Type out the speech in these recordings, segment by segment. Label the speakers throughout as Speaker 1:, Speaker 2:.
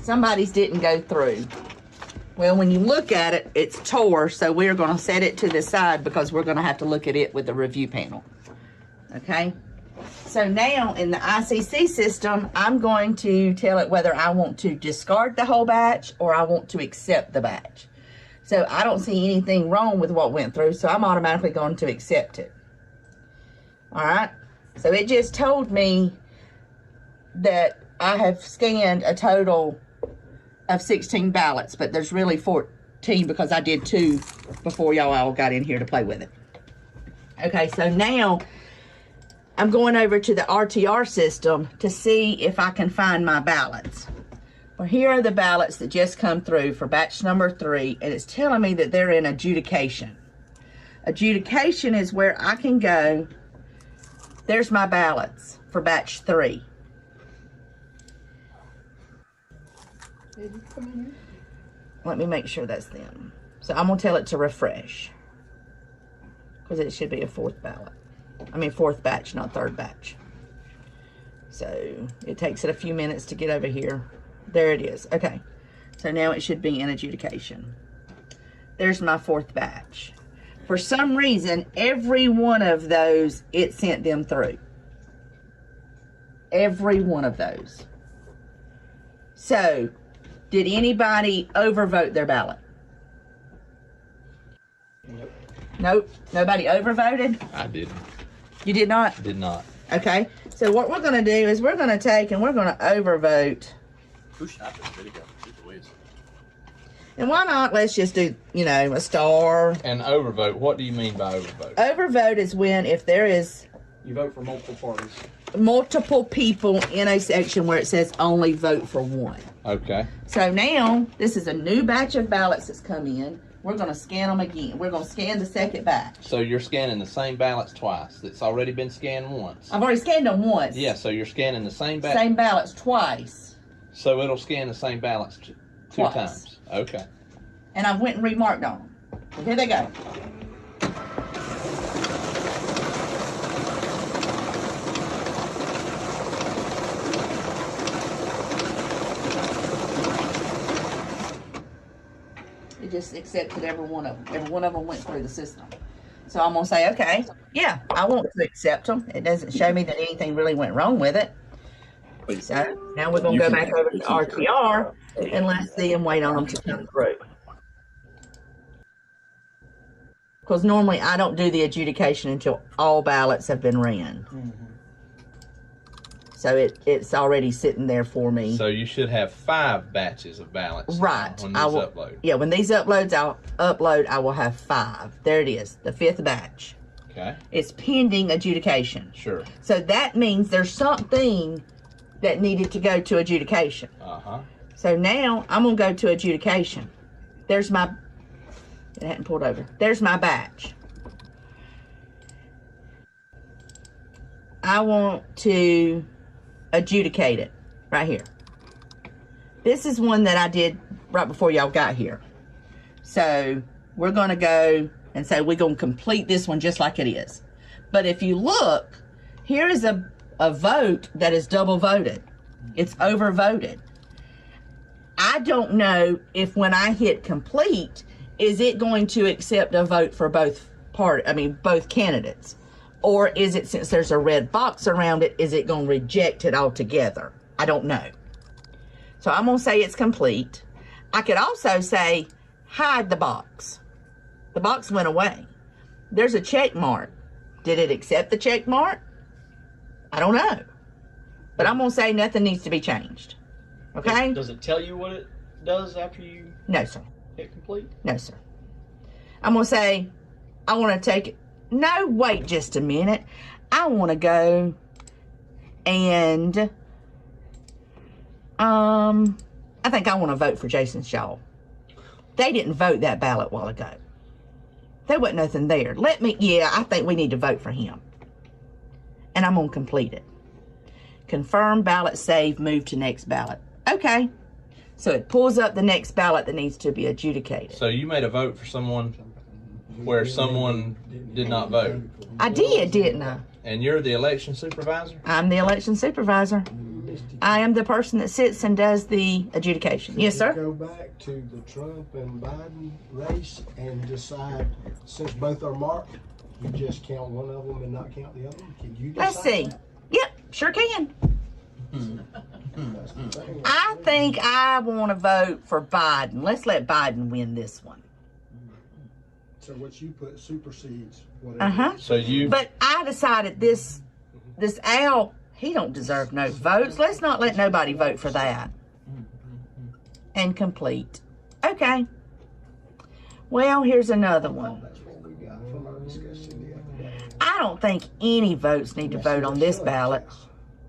Speaker 1: somebody's didn't go through. Well, when you look at it, it's tore, so we're going to set it to the side because we're going to have to look at it with the review panel. Okay? So now in the ICC system, I'm going to tell it whether I want to discard the whole batch or I want to accept the batch. So I don't see anything wrong with what went through, so I'm automatically going to accept it. All right? So it just told me that I have scanned a total of 16 ballots, but there's really 14 because I did 2 before y'all all got in here to play with it. Okay, so now I'm going over to the RTR system to see if I can find my ballots. Well, here are the ballots that just come through for batch number 3, and it's telling me that they're in adjudication. Adjudication is where I can go. There's my ballots for batch 3. Let me make sure that's them. So I'm gonna tell it to refresh because it should be a 4th ballot. I mean 4th batch, not 3rd batch. So it takes it a few minutes to get over here. There it is. Okay. So now it should be in adjudication. There's my 4th batch. For some reason, every one of those, it sent them through. Every one of those. So, did anybody overvote their ballot?
Speaker 2: Nope.
Speaker 1: Nope. Nobody overvoted?
Speaker 2: I didn't.
Speaker 1: You did not?
Speaker 2: Did not.
Speaker 1: Okay. So what we're going to do is we're going to take and we're going to overvote. And why not? Let's just do, you know, a star.
Speaker 2: And overvote, what do you mean by overvote?
Speaker 1: Overvote is when if there is...
Speaker 3: You vote for multiple parties.
Speaker 1: Multiple people in a section where it says only vote for one.
Speaker 2: Okay.
Speaker 1: So now, this is a new batch of ballots that's come in. We're going to scan them again. We're going to scan the 2nd batch.
Speaker 2: So you're scanning the same ballots twice. It's already been scanned once.
Speaker 1: I've already scanned them once.
Speaker 2: Yeah, so you're scanning the same ballots.
Speaker 1: Same ballots twice.
Speaker 2: So it'll scan the same ballots two
Speaker 1: Twice.
Speaker 2: times. Okay.
Speaker 1: And I went and remarked on them. So here they go. It just accepted every one of them. Every one of them went through the system. So I'm going to say, okay, yeah, I want to accept them. It doesn't show me that anything really went wrong with it. So now we're going to go back over to RTR and let's see and wait on them to come through. Because normally I don't do the adjudication until all ballots have been ran. So it's already sitting there for me.
Speaker 2: So you should have 5 batches of ballots.
Speaker 1: Right.
Speaker 2: When these upload.
Speaker 1: Yeah, when these uploads, I will have 5. There it is, the 5th batch.
Speaker 2: Okay.
Speaker 1: It's pending adjudication.
Speaker 2: Sure.
Speaker 1: So that means there's something that needed to go to adjudication. So now I'm going to go to adjudication. There's my, it hadn't pulled over. There's my batch. I want to adjudicate it right here. This is one that I did right before y'all got here. So we're going to go and say we're going to complete this one just like it is. But if you look, here is a vote that is double voted. It's overvoted. I don't know if when I hit complete, is it going to accept a vote for both both candidates? Or is it, since there's a red box around it, is it going to reject it altogether? I don't know. So I'm going to say it's complete. I could also say hide the box. The box went away. There's a check mark. Did it accept the check mark? I don't know. But I'm going to say nothing needs to be changed. Okay?
Speaker 3: Does it tell you what it does after you
Speaker 1: No, sir.
Speaker 3: hit complete?
Speaker 1: No, sir. I'm going to say, I want to take it. No, wait just a minute. I want to go and, I think I want to vote for Jason Shaw. They didn't vote that ballot a while ago. There wasn't nothing there. I think we need to vote for him. And I'm going to complete it. Confirm ballot save, move to next ballot. Okay. So it pulls up the next ballot that needs to be adjudicated.
Speaker 2: So you made a vote for someone where someone did not vote.
Speaker 1: I did, didn't I?
Speaker 2: And you're the election supervisor?
Speaker 1: I'm the election supervisor. I am the person that sits and does the adjudication. Yes, sir?
Speaker 4: Go back to the Trump and Biden race and decide, since both are marked, you just count one of them and not count the other one? Can you decide?
Speaker 1: Let's see.
Speaker 4: that?
Speaker 1: Yep, sure can.
Speaker 4: That's the thing.
Speaker 1: I think I want to vote for Biden. Let's let Biden win this one.
Speaker 4: So what you put supersedes whatever.
Speaker 1: Uh-huh.
Speaker 2: So you,
Speaker 1: But I decided this Al, he don't deserve no votes. Let's not let nobody vote for that. And complete. Okay. Well, here's another one.
Speaker 4: That's what we got from our discussion the other day.
Speaker 1: I don't think any votes need to vote on this ballot.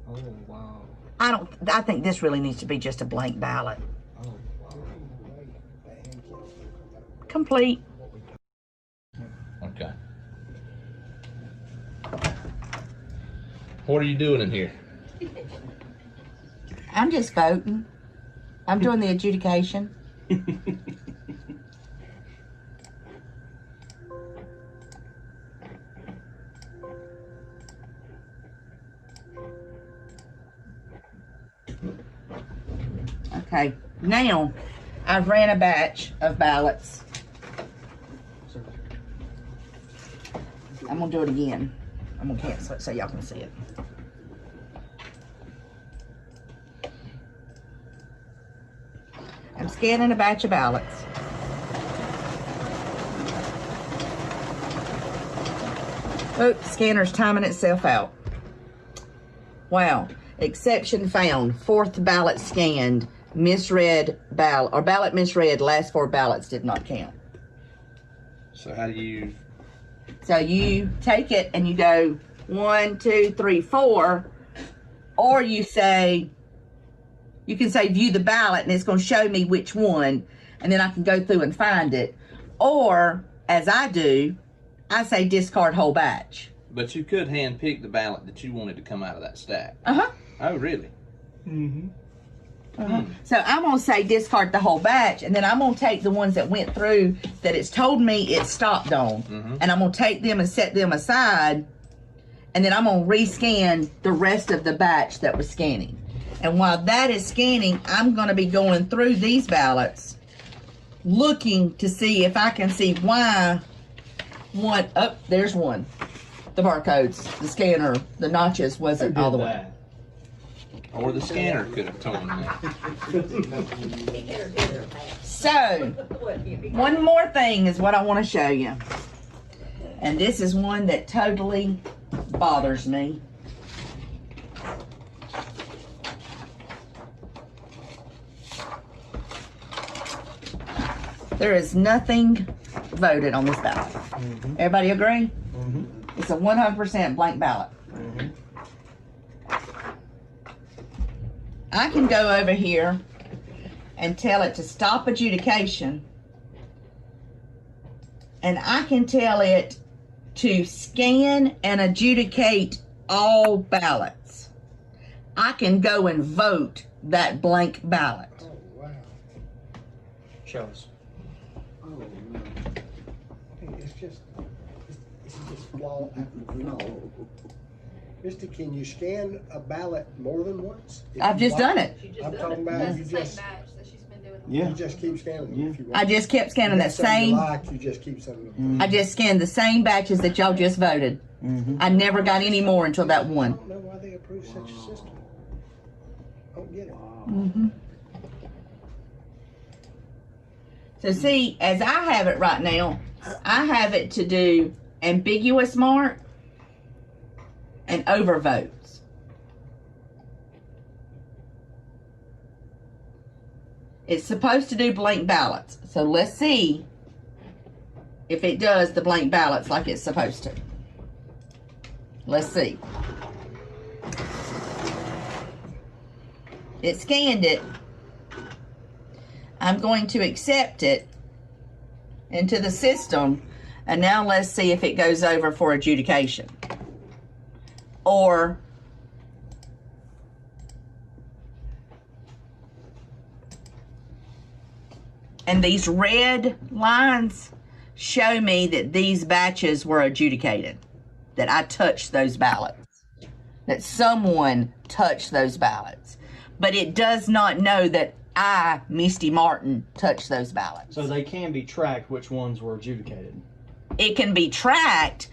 Speaker 3: Oh, wow.
Speaker 1: I think this really needs to be just a blank ballot.
Speaker 3: Oh, wow.
Speaker 1: Complete.
Speaker 2: okay. What are you doing in here?
Speaker 1: I'm just voting. I'm doing the adjudication. Okay, now I've ran a batch of ballots. I'm gonna do it again. I'm gonna cancel it so y'all can see it. I'm scanning a batch of ballots. Oh, the scanner's timing itself out. Wow. Exception found. Fourth ballot scanned. Misread ballot, or ballot misread. Last four ballots did not count.
Speaker 2: So how do you,
Speaker 1: So you take it and you go 1, 2, 3, 4, or you say, you can say view the ballot and it's going to show me which one, and then I can go through and find it. Or, as I do, I say discard whole batch.
Speaker 2: but you could hand pick the ballot that you wanted to come out of that stack.
Speaker 1: Uh-huh.
Speaker 2: Oh, really?
Speaker 4: Mm-hmm.
Speaker 1: So I'm going to say discard the whole batch, and then I'm going to take the ones that went through that it's told me it stopped on, and I'm going to take them and set them aside, and then I'm going to rescan the rest of the batch that was scanning. And while that is scanning, I'm going to be going through these ballots, looking to see if I can see why one, oh, there's one. The barcodes, the scanner, the notches wasn't all the way.
Speaker 2: Or the scanner could have told me.
Speaker 1: So, one more thing is what I want to show you. And this is one that totally bothers me. There is nothing voted on this ballot. Everybody agree? It's a 100% blank ballot. I can go over here and tell it to stop adjudication, and I can tell it to scan and adjudicate all ballots. I can go and vote that blank ballot.
Speaker 4: Oh, wow.
Speaker 3: Show us.
Speaker 4: Oh, no. It's just flaw after flaw. Misty, can you scan a ballot more than once? If
Speaker 1: I've
Speaker 4: you
Speaker 1: just
Speaker 4: like?
Speaker 1: done it.
Speaker 4: I'm talking about
Speaker 5: That's
Speaker 4: you
Speaker 5: the same
Speaker 4: just,
Speaker 5: batch that she's been doing.
Speaker 4: you just keep scanning them if you want.
Speaker 1: I just kept scanning that
Speaker 4: Something you
Speaker 1: same.
Speaker 4: like, you just keep sending them.
Speaker 1: I just scanned the same batches that y'all just voted. I never got any more until that
Speaker 4: I
Speaker 1: one.
Speaker 4: don't know why they approve such a system. I don't get it.
Speaker 1: So see, as I have it right now, I have it to do ambiguous mark and overvotes. It's supposed to do blank ballots. So let's see if it does the blank ballots like it's supposed to. Let's see. It scanned it. I'm going to accept it into the system, and now let's see if it goes over for adjudication. Or and these red lines show me that these batches were adjudicated, that I touched those ballots, that someone touched those ballots. but it does not know that I, Misty Martin, touched those ballots.
Speaker 3: So they can be tracked which ones were adjudicated.
Speaker 1: It can be tracked,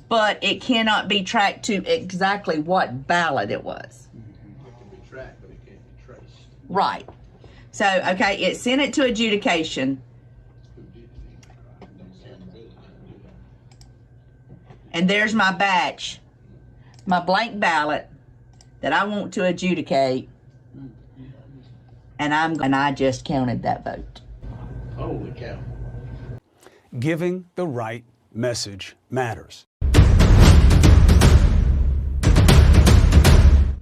Speaker 1: but it cannot be tracked to exactly what ballot it was.
Speaker 5: It can be tracked, but it can't be traced.
Speaker 1: Right. So, okay, it sent it to adjudication,
Speaker 5: Who did it? Don't say the building didn't do that.
Speaker 1: and there's my batch, my blank ballot that I want to adjudicate, and I just counted that vote.
Speaker 5: Holy cow.
Speaker 6: Giving the right message matters.